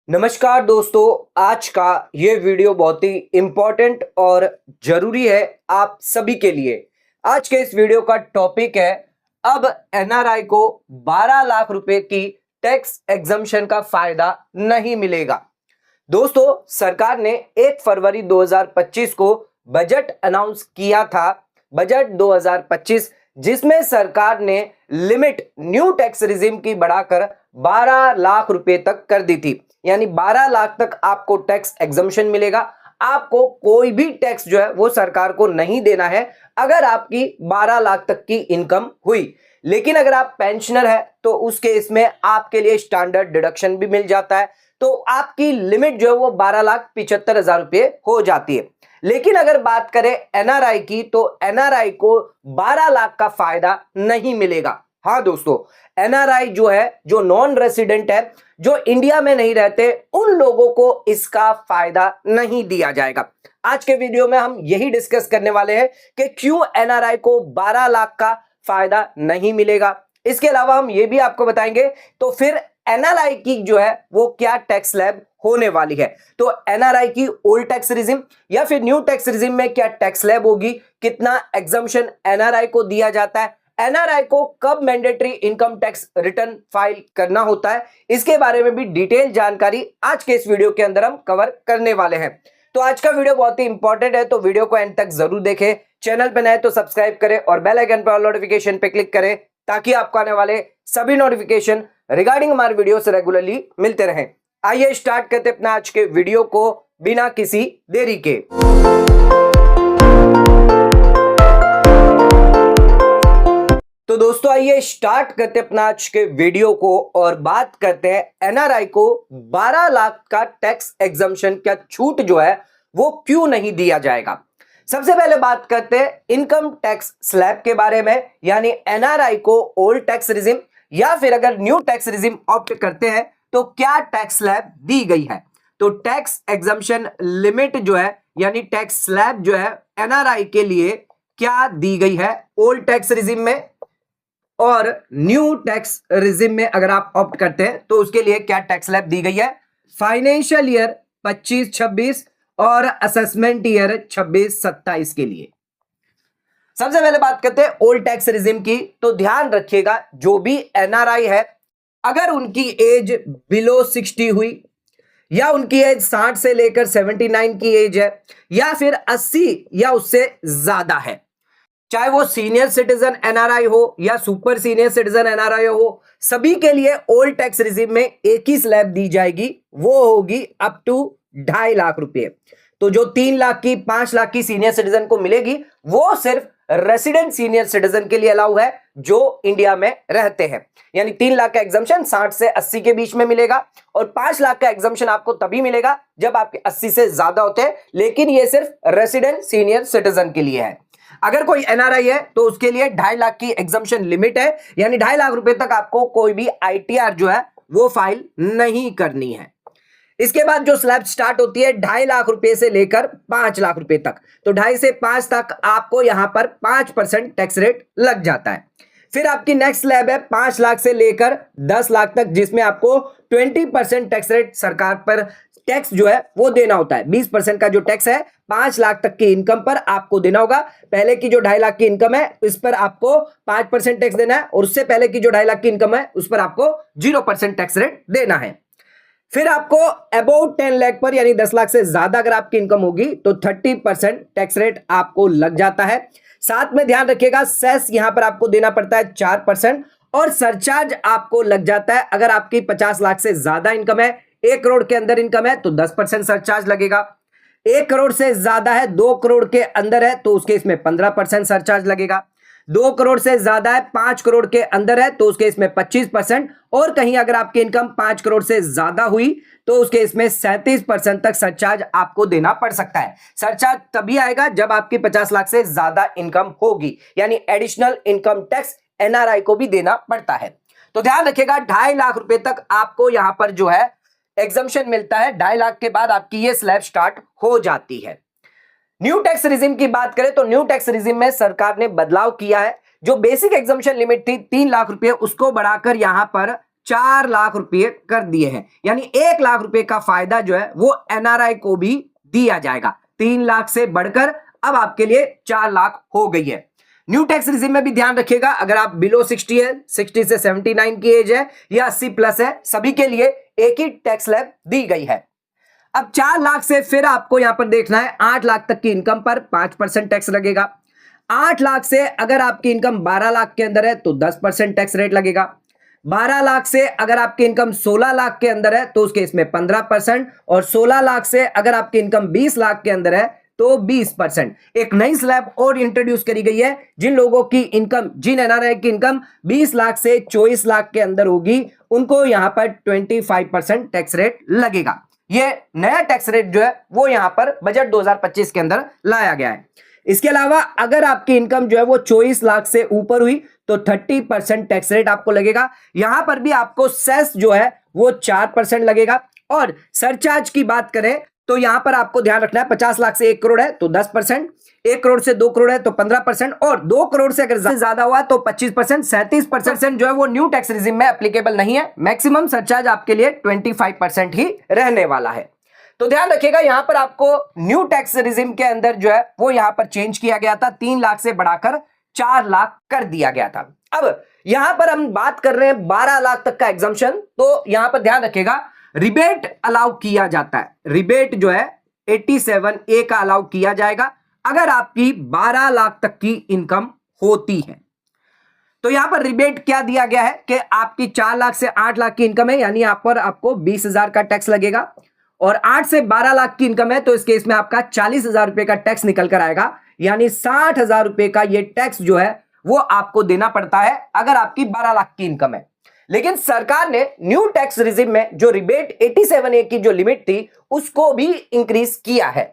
नमस्कार दोस्तों, आज का ये वीडियो बहुत ही इम्पोर्टेंट और जरूरी है आप सभी के लिए। आज के इस वीडियो का टॉपिक है, अब एनआरआई को 12 लाख रुपए की टैक्स एग्जम्पशन का फायदा नहीं मिलेगा। दोस्तों, सरकार ने 1 फरवरी 2025 को बजट अनाउंस किया था, बजट 2025, जिसमें सरकार ने लिमिट न्यू टैक्स रिजिम की बढ़ाकर 12 लाख रुपए तक कर दी थी। यानी 12 लाख तक आपको टैक्स एग्जम्पशन मिलेगा। आपको कोई भी टैक्स जो है वो सरकार को नहीं देना है अगर आपकी 12 लाख तक की इनकम हुई। लेकिन अगर आप पेंशनर है तो उस केस में आपके लिए स्टैंडर्ड डिडक्शन भी मिल जाता है, तो आपकी लिमिट जो है वो 12,75,000 रुपए हो जाती है। लेकिन अगर बात करें एनआरआई की, तो एनआरआई को 12 लाख का फायदा नहीं मिलेगा। हाँ दोस्तों, एनआरआई जो है, जो नॉन रेसिडेंट है, जो इंडिया में नहीं रहते, उन लोगों को इसका फायदा नहीं दिया जाएगा। आज के वीडियो में हम यही डिस्कस करने वाले हैं कि क्यों एनआरआई को 12 लाख का फायदा नहीं मिलेगा। इसके अलावा हम ये भी आपको बताएंगे तो फिर एनआरआई की जो है वो क्या टैक्स स्लैब होने वाली है। तो एनआरआई की ओल्ड टैक्स रिजिम या फिर न्यू टैक्स रिजिम में क्या टैक्स स्लैब होगी, कितना एग्जम्पशन एनआरआई को दिया जाता है, एनआरआई को कब mandatory income tax return file करना होता है, इसके बारे में भी डिटेल जानकारी आज के इस वीडियो के अंदर हम कवर करने वाले हैं। तो आज का वीडियो बहुत ही इंपॉर्टेंट है, तो वीडियो को एंड तक जरूर देखें। चैनल पर नए तो सब्सक्राइब करें और बेल आइकन पर ऑल नोटिफिकेशन पे क्लिक करें, ताकि आपको आने वाले सभी नोटिफिकेशन रिगार्डिंग हमारे वीडियो से रेगुलरली मिलते रहें। आइए स्टार्ट करते अपना आज के वीडियो को बिना किसी देरी के। तो दोस्तों, आइए स्टार्ट करते अपना आज के वीडियो को और बात करते हैं एनआरआई को 12 लाख का टैक्स एग्जम्पशन क्या छूट जो है वो क्यों नहीं दिया जाएगा। सबसे पहले बात करते हैं इनकम टैक्स स्लैब के बारे में, यानी एनआरआई को ओल्ड टैक्स रिजिम या फिर अगर न्यू टैक्स रिजिम ऑप्ट करते हैं तो क्या टैक्स स्लैब दी गई है। तो टैक्स एग्जम्पशन लिमिट जो है, यानी टैक्स स्लैब जो है एनआरआई के लिए क्या दी गई है ओल्ड टैक्स रिजिम में और न्यू टैक्स रिजिम में अगर आप ऑप्ट करते हैं तो उसके लिए क्या टैक्स स्लैब दी गई है फाइनेंशियल ईयर 25-26 और असेसमेंट ईयर 26-27 के लिए। सबसे पहले बात करते हैं ओल्ड टैक्स रिजिम की। तो ध्यान रखिएगा, जो भी एनआरआई है, अगर उनकी एज बिलो 60 हुई या उनकी एज 60 से लेकर 79 की एज है या फिर 80 या उससे ज्यादा है, चाहे वो सीनियर सिटीजन एनआरआई हो या सुपर सीनियर सिटीजन एनआरआई हो, सभी के लिए ओल्ड टैक्स रिजिम में एक ही स्लैब दी जाएगी, वो होगी अप टू 2.5 लाख रुपए। तो जो 3 लाख की 5 लाख की सीनियर सिटीजन को मिलेगी वो सिर्फ रेसिडेंट सीनियर सिटीजन के लिए अलाउ है जो इंडिया में रहते हैं। यानी 3 लाख का एग्जम्पशन 60 से 80 के बीच में मिलेगा और 5 लाख का एग्जम्पशन आपको तभी मिलेगा जब आपके 80 से ज्यादा होते हैं, लेकिन ये सिर्फ रेसिडेंट सीनियर सिटीजन के लिए है। अगर कोई एनआरआई है तो उसके लिए 2.5 लाख की एग्जम्पशन लिमिट है, यानी 2.5 लाख रुपए तक आपको कोई भी आईटीआर जो है वो फाइल नहीं करनी है। इसके बाद जो स्लैब स्टार्ट होती है 2.5 लाख रुपए से लेकर 5 लाख रुपए तक, तो 2.5 से 5 तक आपको यहां पर 5% टैक्स रेट लग जाता है। फिर आपकी नेक्स्ट स्लैब है 5 लाख से लेकर 10 लाख तक, जिसमें आपको 20% टैक्स रेट सरकार पर टैक्स जो है वो देना होता है। 20% का जो टैक्स है 5 लाख तक की इनकम पर आपको देना होगा। पहले की जो 2.5 लाख की इनकम है इस पर आपको 5% टैक्स देना है और उससे पहले की जो 2.5 लाख की इनकम है उस पर आपको 0% टैक्स रेट देना है। फिर आपको अबाउट 10 लाख पर, यानी 10 लाख से ज्यादा अगर आपकी इनकम होगी तो 30% टैक्स रेट आपको लग जाता है। साथ में ध्यान रखिएगा, सेस यहां पर आपको देना पड़ता है 4% और सरचार्ज आपको लग जाता है। अगर आपकी 50 लाख से ज्यादा इनकम है, 1 करोड़ के अंदर इनकम है तो 10% सरचार्ज लगेगा। 1 करोड़ से ज्यादा है, 2 करोड़ के अंदर है तो उसके इसमें 15% सरचार्ज लगेगा। 2 करोड़ से ज्यादा है, 5 करोड़ के अंदर है तो उसके इसमें 25%, और कहीं अगर आपकी इनकम 5 करोड़ से ज्यादा हुई तो उसके इसमें 37% तक सरचार्ज आपको देना पड़ सकता है। सरचार्ज तभी आएगा जब आपकी 50 लाख से ज्यादा इनकम होगी, यानी एडिशनल इनकम टैक्स एनआरआई को भी देना पड़ता है। तो ध्यान रखिएगा, 2.5 लाख रुपए तक आपको यहां पर जो है एग्जम्पशन मिलता है। 2.5 लाख के बाद आपकी ये स्लैब स्टार्ट हो जाती है। न्यू टैक्स रिजिम की बात करें तो न्यू टैक्स रिजिम में सरकार ने बदलाव किया है। जो बेसिक एग्जम्पशन लिमिट थी 3 लाख रुपए, उसको बढ़ाकर यहां पर 4 लाख रुपए कर दिए हैं, यानी 1 लाख रुपए का फायदा जो है वो एनआरआई को भी दिया जाएगा। 3 लाख से बढ़कर अब आपके लिए 4 लाख हो गई है। न्यू टैक्स रिजिम में भी ध्यान रखिएगा, अगर आप बिलो 60 है, 60 से 79 की एज है या 80 प्लस है, सभी के लिए एक ही टैक्स स्लैब दी गई है। अब 4 लाख से फिर आपको यहां पर देखना है 8 लाख तक की इनकम पर 5% टैक्स लगेगा। 8 लाख से अगर आपकी इनकम 12 लाख के अंदर है तो 10% टैक्स रेट लगेगा। 12 लाख से अगर आपकी इनकम 16 लाख के अंदर है तो उसके इसमें 15%, और 16 लाख से अगर आपकी इनकम 20 लाख के अंदर है तो 20%। एक नई स्लैब और इंट्रोड्यूस करी गई है, जिन लोगों की इनकम, जिन एनआरआई की इनकम 20 लाख से 24 लाख के अंदर होगी, उनको यहां पर 25% टैक्स रेट लगेगा। ये नया टैक्स रेट जो है वो यहां पर बजट 2025 के अंदर लाया गया है। इसके अलावा अगर आपकी इनकम जो है वो 24 लाख से ऊपर हुई तो 30% टैक्स रेट आपको लगेगा। यहां पर भी आपको सेस जो है वो 4% लगेगा। और सरचार्ज की बात करें तो यहां पर आपको ध्यान रखना है, 50 लाख से 1 करोड़ है तो 10%, 1 करोड़ से 2 करोड़ है तो 15%, और 2 करोड़ से अगर ज्यादा हुआ तो 25%। 37% जो है वो न्यू टैक्स रिजिम में एप्लीकेबल नहीं है। मैक्सिमम सरचार्ज आपके लिए 25% ही रहने वाला है। तो ध्यान रखिएगा, यहां पर आपको न्यू टैक्स रिजिम के अंदर जो है वो यहां पर चेंज किया गया था, 3 लाख से बढ़ाकर 4 लाख कर दिया गया था। अब यहां पर हम बात कर रहे हैं 12 लाख तक का एग्जम्पशन, तो यहां पर ध्यान रखिएगा रिबेट अलाउ किया जाता है। रिबेट जो है 87A का अलाउ किया जाएगा अगर आपकी 12 लाख तक की इनकम होती है। तो यहां पर रिबेट क्या दिया गया है कि आपकी 4 लाख से 8 लाख की इनकम है, यानी यहां पर आपको 20,000 का टैक्स लगेगा, और 8 से 12 लाख की इनकम है तो इस केस में आपका 40,000 रुपए का टैक्स निकल कर आएगा, यानी 60,000 रुपए का यह टैक्स जो है वो आपको देना पड़ता है अगर आपकी 12 लाख की इनकम है। लेकिन सरकार ने न्यू टैक्स रिजिम में जो रिबेट 87A की जो लिमिट थी उसको भी इंक्रीज किया है।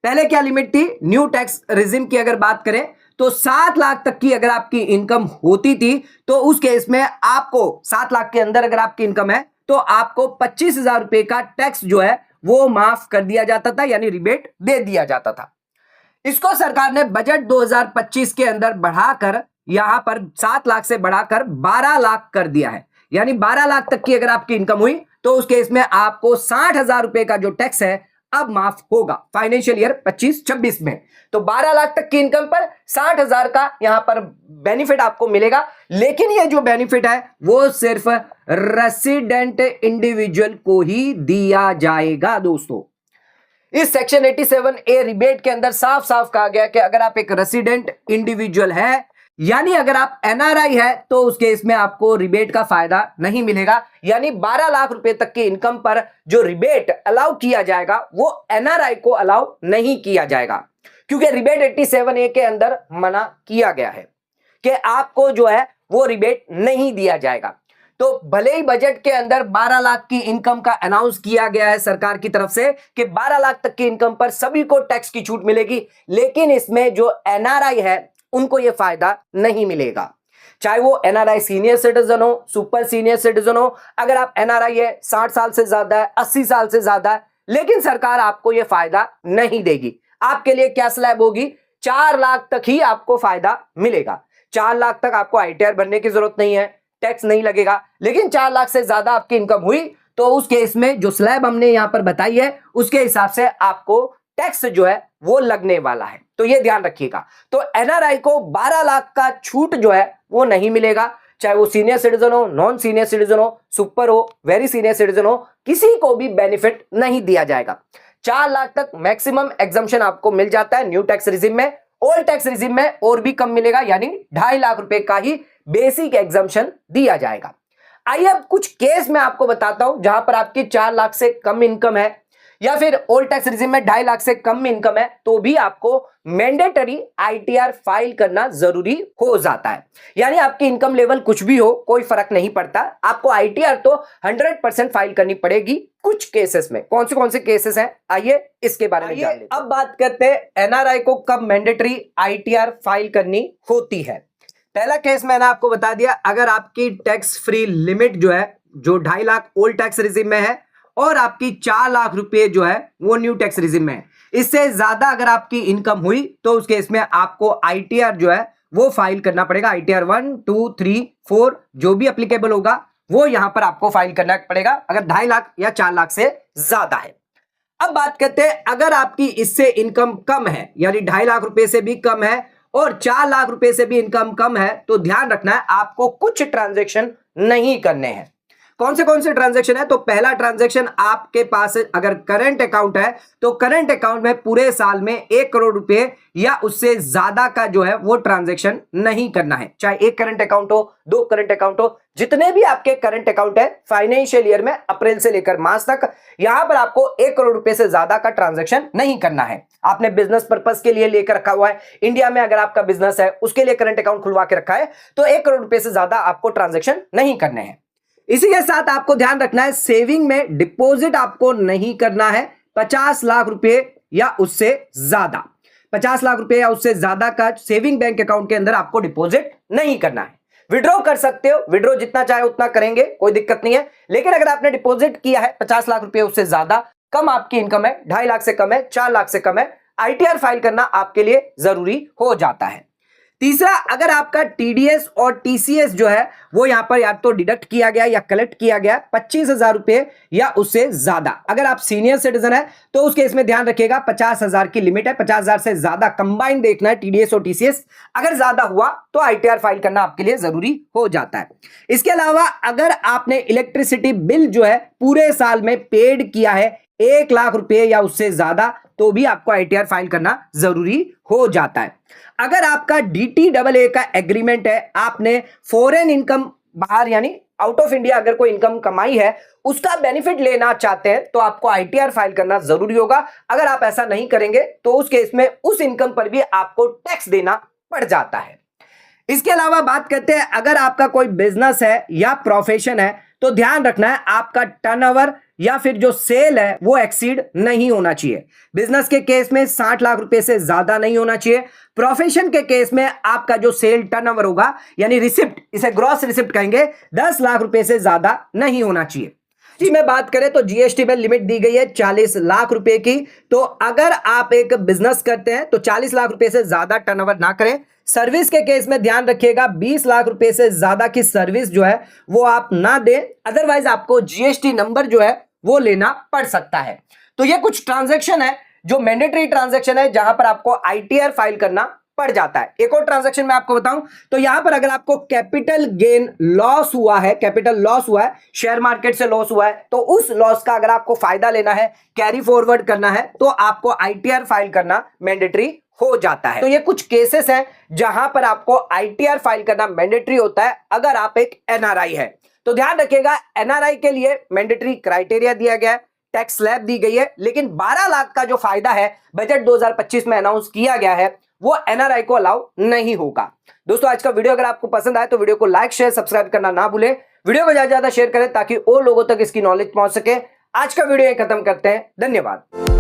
पहले क्या लिमिट थी न्यू टैक्स रिजिम की, अगर बात करें तो 7 लाख तक की अगर आपकी इनकम होती थी तो उस केस में आपको 7 लाख के अंदर अगर आपकी इनकम है तो आपको 25,000 रुपए का टैक्स जो है वो माफ कर दिया जाता था, यानी रिबेट दे दिया जाता था। इसको सरकार ने बजट 2025 के अंदर बढ़ाकर यहां पर 7 लाख से बढ़ाकर 12 लाख कर दिया है, यानी 12 लाख तक की अगर आपकी इनकम हुई तो उस केस में आपको 60,000 रुपए का जो टैक्स है अब माफ होगा फाइनेंशियल ईयर 25-26 में। तो 12 लाख तक की इनकम पर 60,000 का यहां पर बेनिफिट आपको मिलेगा, लेकिन ये जो बेनिफिट है वो सिर्फ रेसिडेंट इंडिविजुअल को ही दिया जाएगा। दोस्तों, इस सेक्शन 87A रिबेट के अंदर साफ साफ कहा गया कि अगर आप एक रेसिडेंट इंडिविजुअल है, यानी अगर आप एनआरआई है, तो उस केस में आपको रिबेट का फायदा नहीं मिलेगा, यानी 12 लाख रुपए तक की इनकम पर जो रिबेट अलाउ किया जाएगा वो एनआरआई को अलाउ नहीं किया जाएगा, क्योंकि रिबेट 87A के अंदर मना किया गया है कि आपको जो है वो रिबेट नहीं दिया जाएगा। तो भले ही बजट के अंदर 12 लाख की इनकम का अनाउंस किया गया है सरकार की तरफ से कि 12 लाख तक की इनकम पर सभी को टैक्स की छूट मिलेगी, लेकिन इसमें जो एनआरआई है उनको यह फायदा नहीं मिलेगा। चाहे वो एनआरआई सीनियर सिटीजन हो, सुपर सीनियर सिटीजन हो, अगर आप एनआरआई है 60 साल से ज्यादा है, 80 साल से ज्यादा है, लेकिन सरकार आपको यह फायदा नहीं देगी। आपके लिए क्या स्लैब होगी, 4 लाख तक ही आपको फायदा मिलेगा। 4 लाख तक आपको आईटीआर भरने की जरूरत नहीं है, टैक्स नहीं लगेगा, लेकिन 4 लाख से ज्यादा आपकी इनकम हुई तो उस केस में जो स्लैब हमने यहां पर बताई है उसके हिसाब से आपको टैक्स जो है वो लगने वाला है। तो ये ध्यान रखिएगा। तो एनआरआई को 12 लाख का छूट जो है वो नहीं मिलेगा, चाहे वो सीनियर सिटीजन हो, नॉन सीनियर सिटीजन हो, सुपर हो, वेरी सीनियर सिटीजन हो, किसी को भी बेनिफिट नहीं दिया जाएगा। 4 लाख तक मैक्सिमम एग्जम्पशन आपको मिल जाता है न्यू टैक्स रिजिम में। ओल्ड टैक्स रिजिम में और भी कम मिलेगा, यानी 2.5 लाख रुपए का ही बेसिक एग्जम्पशन दिया जाएगा। आइए अब कुछ केस मैं आपको बताता हूं जहां पर आपकी 4 लाख से कम इनकम है या फिर ओल्ड टैक्स रिजिम में 2.5 लाख से कम इनकम है तो भी आपको मैंडेटरी आईटीआर फाइल करना जरूरी हो जाता है। यानी आपकी इनकम लेवल कुछ भी हो, कोई फर्क नहीं पड़ता, आपको आईटीआर तो 100% फाइल करनी पड़ेगी कुछ केसेस में। कौन से केसेस हैं, आइए इसके बारे में जान लेते हैं। अब बात करते हैं एनआरआई को कब मैंडेटरी आईटीआर फाइल करनी होती है। पहला केस मैंने आपको बता दिया, अगर आपकी टैक्स फ्री लिमिट जो है जो 2.5 लाख ओल्ड टैक्स रिजिम में है और आपकी 4 लाख रुपए जो है वो न्यू टैक्स रिजिम में है, इससे ज्यादा अगर आपकी इनकम हुई तो उस केस में आपको आईटीआर जो है वो फाइल करना पड़ेगा। आईटीआर 1, 2, 3, 4 जो भी एप्लीकेबल होगा वो यहां पर आपको फाइल करना पड़ेगा अगर 2.5 लाख या 4 लाख से ज्यादा है। अब बात करते हैं, अगर आपकी इससे इनकम कम है, यानी 2.5 लाख रुपए से भी कम है और 4 लाख रुपए से भी इनकम कम है, तो ध्यान रखना है आपको कुछ ट्रांजैक्शन नहीं करने हैं। कौन से ट्रांजैक्शन है? तो पहला ट्रांजैक्शन, आपके पास अगर करंट अकाउंट है तो करंट अकाउंट में पूरे साल में 1 करोड़ रुपए या उससे ज्यादा का जो है वो ट्रांजैक्शन नहीं करना है। चाहे 1 करंट अकाउंट हो, 2 करंट अकाउंट हो, जितने भी आपके करंट अकाउंट है फाइनेंशियल ईयर में अप्रैल से लेकर मार्च तक, यहां पर आपको 1 करोड़ रुपए से ज्यादा का ट्रांजैक्शन नहीं करना है। आपने बिजनेस पर्पस के लिए लेकर रखा हुआ है, इंडिया में अगर आपका बिजनेस है उसके लिए करंट अकाउंट खुलवा के रखा है, तो 1 करोड़ रुपए से ज्यादा आपको ट्रांजैक्शन नहीं करने हैं। इसी के साथ आपको ध्यान रखना है, सेविंग में डिपॉजिट आपको नहीं करना है 50 लाख रुपए या उससे ज्यादा। 50 लाख रुपए या उससे ज्यादा का सेविंग बैंक अकाउंट के अंदर आपको डिपॉजिट नहीं करना है। विड्रॉ कर सकते हो, विड्रॉ जितना चाहे उतना करेंगे, कोई दिक्कत नहीं है, लेकिन अगर आपने डिपॉजिट किया है 50 लाख रुपए उससे ज्यादा, कम आपकी इनकम है, 2.5 लाख से कम है, 4 लाख से कम है, आईटीआर फाइल करना आपके लिए जरूरी हो जाता है। तीसरा, अगर आपका टीडीएस और टीसीएस जो है वो यहां पर या तो डिडक्ट किया गया या कलेक्ट किया गया 25,000 रुपए या उससे ज्यादा, अगर आप सीनियर सिटीजन है तो उस केस में ध्यान रखिएगा 50,000 की लिमिट है, 50,000 से ज्यादा कंबाइन देखना है टीडीएस और टीसीएस, अगर ज्यादा हुआ तो आईटीआर फाइल करना आपके लिए जरूरी हो जाता है। इसके अलावा अगर आपने इलेक्ट्रिसिटी बिल जो है पूरे साल में पेड किया है 1 लाख रुपए या उससे ज्यादा, तो भी आपको आईटीआर फाइल करना जरूरी हो जाता है। अगर आपका DTAA का एग्रीमेंट है, आपने फॉरेन इनकम बाहर यानी आउट ऑफ इंडिया अगर कोई इनकम कमाई है उसका बेनिफिट लेना चाहते हैं, तो आपको आईटीआर फाइल करना जरूरी होगा। अगर आप ऐसा नहीं करेंगे तो उस केस में उस इनकम पर भी आपको टैक्स देना पड़ जाता है। इसके अलावा बात करते हैं, अगर आपका कोई बिजनेस है या प्रोफेशन है तो ध्यान रखना है आपका टर्नओवर या फिर जो सेल है वो एक्सीड नहीं होना चाहिए। बिजनेस के केस में 60 लाख रुपए से ज्यादा नहीं होना चाहिए। प्रोफेशन के केस में आपका जो सेल टर्नओवर होगा यानी रिसिप्ट, इसे ग्रॉस रिसिप्ट कहेंगे, 10 लाख रुपए से ज्यादा नहीं होना चाहिए। जी में बात करें तो जीएसटी में लिमिट दी गई है 40 लाख रुपए की, तो अगर आप एक बिजनेस करते हैं तो 40 लाख रुपए से ज्यादा टर्नओवर ना करें। सर्विस के केस में ध्यान रखिएगा 20 लाख रुपए से ज्यादा की सर्विस जो है वो आप ना दें, अदरवाइज आपको जीएसटी नंबर जो है वो लेना पड़ सकता है। तो ये कुछ ट्रांजैक्शन है जो मैंडेटरी ट्रांजैक्शन है जहां पर आपको आईटीआर फाइल करना पड़ जाता है। एक और ट्रांजैक्शन मैं आपको बताऊं तो यहां पर अगर आपको कैपिटल गेन लॉस हुआ है, कैपिटल लॉस हुआ है, शेयर मार्केट से लॉस हुआ है, तो उस लॉस का अगर आपको फायदा लेना है, कैरी फॉरवर्ड करना है, तो आपको आईटीआर फाइल करना मैंडेटरी हो जाता है। तो ये कुछ केसेस हैं जहां पर आपको आईटीआर फाइल करना मैंडेटरी होता है अगर आप एक एनआरआई है। तो ध्यान रखिएगा, एनआरआई के लिए मैंडेटरी क्राइटेरिया दिया गया है, टैक्स स्लैब दी गई है, लेकिन 12 लाख का जो फायदा है बजट 2025 में अनाउंस किया गया है वो एनआरआई को अलाउ नहीं होगा। दोस्तों, आज का वीडियो अगर आपको पसंद आए तो वीडियो को लाइक शेयर सब्सक्राइब करना ना भूलें, वीडियो को ज्यादा ज्यादा शेयर करें ताकि और लोगों तक इसकी नॉलेज पहुंच सके। आज का वीडियो खत्म करते हैं, धन्यवाद।